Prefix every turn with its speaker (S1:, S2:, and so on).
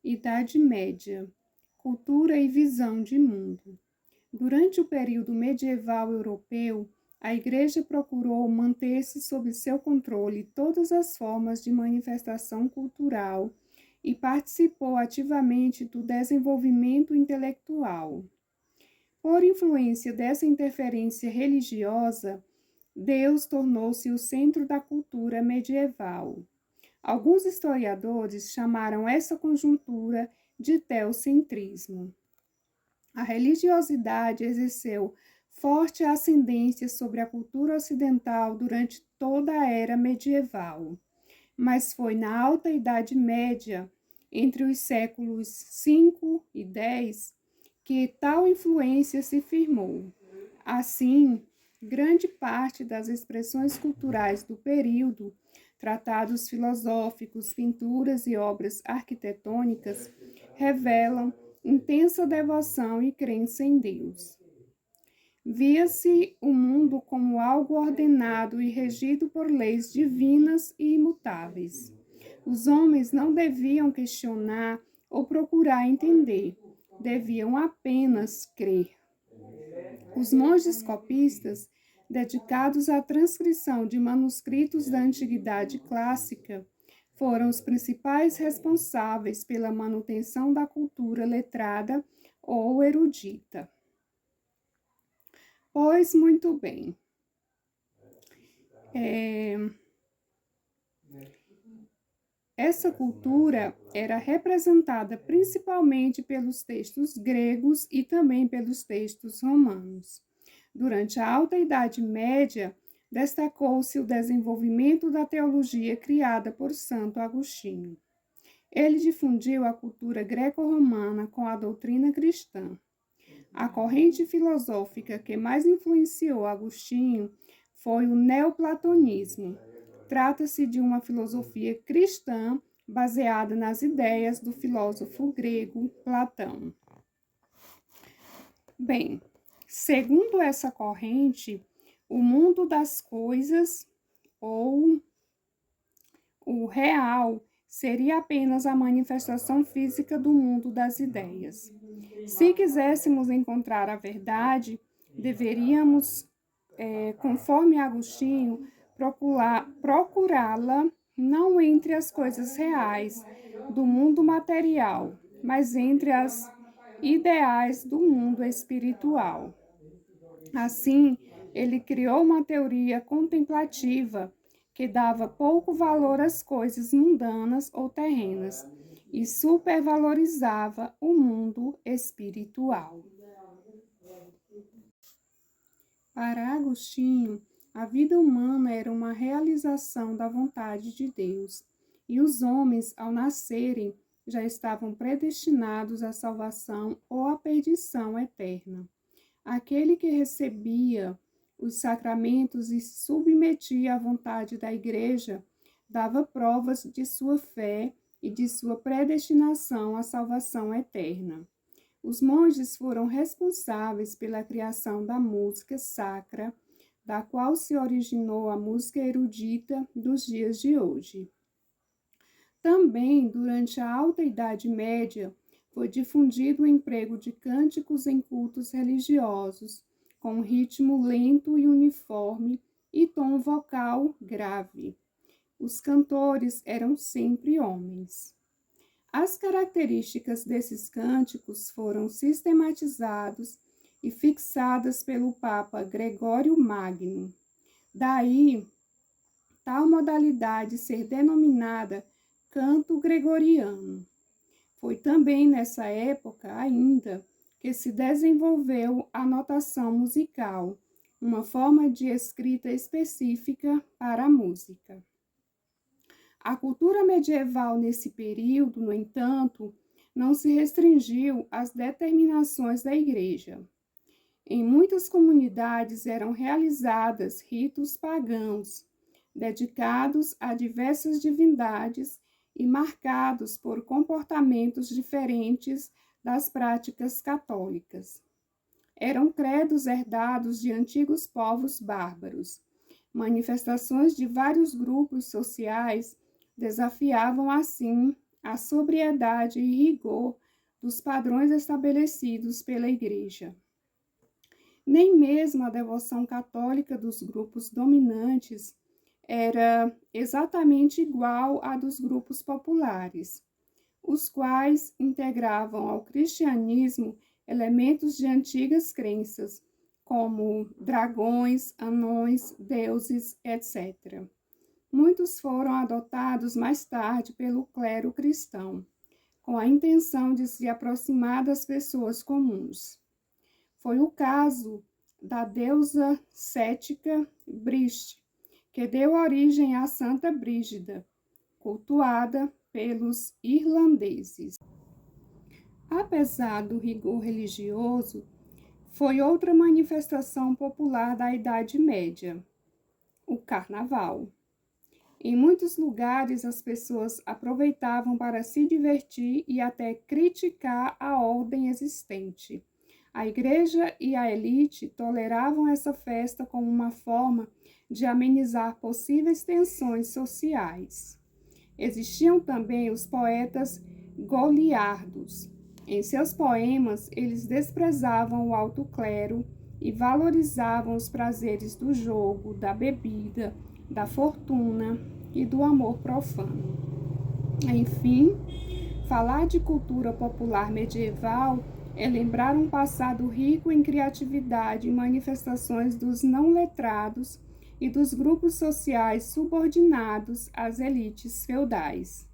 S1: Idade Média, cultura e visão de mundo. Durante o período medieval europeu, a Igreja procurou manter-se sob seu controle todas as formas de manifestação cultural e participou ativamente do desenvolvimento intelectual. Por influência dessa interferência religiosa, Deus tornou-se o centro da cultura medieval. Alguns historiadores chamaram essa conjuntura de teocentrismo. A religiosidade exerceu forte ascendência sobre a cultura ocidental durante toda a era medieval, mas foi na Alta Idade Média, entre os séculos V e X, que tal influência se firmou. Assim, grande parte das expressões culturais do período, tratados filosóficos, pinturas e obras arquitetônicas, revelam intensa devoção e crença em Deus. Via-se o mundo como algo ordenado e regido por leis divinas e imutáveis. Os homens não deviam questionar ou procurar entender, deviam apenas crer. Os monges copistas, dedicados à transcrição de manuscritos da Antiguidade Clássica, foram os principais responsáveis pela manutenção da cultura letrada ou erudita. Pois muito bem. Essa cultura era representada principalmente pelos textos gregos e também pelos textos romanos. Durante a Alta Idade Média, destacou-se o desenvolvimento da teologia criada por Santo Agostinho. Ele difundiu a cultura greco-romana com a doutrina cristã. A corrente filosófica que mais influenciou Agostinho foi o neoplatonismo. Trata-se de uma filosofia cristã baseada nas ideias do filósofo grego Platão. Bem, segundo essa corrente, o mundo das coisas ou o real seria apenas a manifestação física do mundo das ideias. Se quiséssemos encontrar a deveríamos, conforme Agostinho, procurá-la não entre as coisas reais do mundo material, mas entre as ideais do mundo espiritual. Assim, ele criou uma teoria contemplativa que dava pouco valor às coisas mundanas ou terrenas e supervalorizava o mundo espiritual. Para Agostinho, a vida humana era uma realização da vontade de Deus, e os homens, ao nascerem, já estavam predestinados à salvação ou à perdição eterna. Aquele que recebia os sacramentos e se submetia à vontade da Igreja, dava provas de sua fé e de sua predestinação à salvação eterna. Os monges foram responsáveis pela criação da música sacra, da qual se originou a música erudita dos dias de hoje. Também, durante a Alta Idade Média, foi difundido o emprego de cânticos em cultos religiosos, com ritmo lento e uniforme e tom vocal grave. Os cantores eram sempre homens. As características desses cânticos foram sistematizados e fixadas pelo Papa Gregório Magno. Daí, tal modalidade ser denominada canto gregoriano. Foi também nessa época ainda que se desenvolveu a notação musical, uma forma de escrita específica para a música. A cultura medieval nesse período, no entanto, não se restringiu às determinações da Igreja. Em muitas comunidades eram realizados ritos pagãos, dedicados a diversas divindades e marcados por comportamentos diferentes das práticas católicas. Eram credos herdados de antigos povos bárbaros. Manifestações de vários grupos sociais desafiavam, assim, a sobriedade e rigor dos padrões estabelecidos pela Igreja. Nem mesmo a devoção católica dos grupos dominantes era exatamente igual à dos grupos populares, os quais integravam ao cristianismo elementos de antigas crenças, como dragões, anões, deuses, etc. Muitos foram adotados mais tarde pelo clero cristão, com a intenção de se aproximar das pessoas comuns. Foi o caso da deusa cética Briste, que deu origem à Santa Brígida, cultuada pelos irlandeses. Apesar do rigor religioso, foi outra manifestação popular da Idade Média, o Carnaval. Em muitos lugares, as pessoas aproveitavam para se divertir e até criticar a ordem existente. A igreja e a elite toleravam essa festa como uma forma de amenizar possíveis tensões sociais. Existiam também os poetas goliardos. Em seus poemas, eles desprezavam o alto clero e valorizavam os prazeres do jogo, da bebida, da fortuna e do amor profano. Enfim, falar de cultura popular medieval é lembrar um passado rico em criatividade e manifestações dos não letrados e dos grupos sociais subordinados às elites feudais.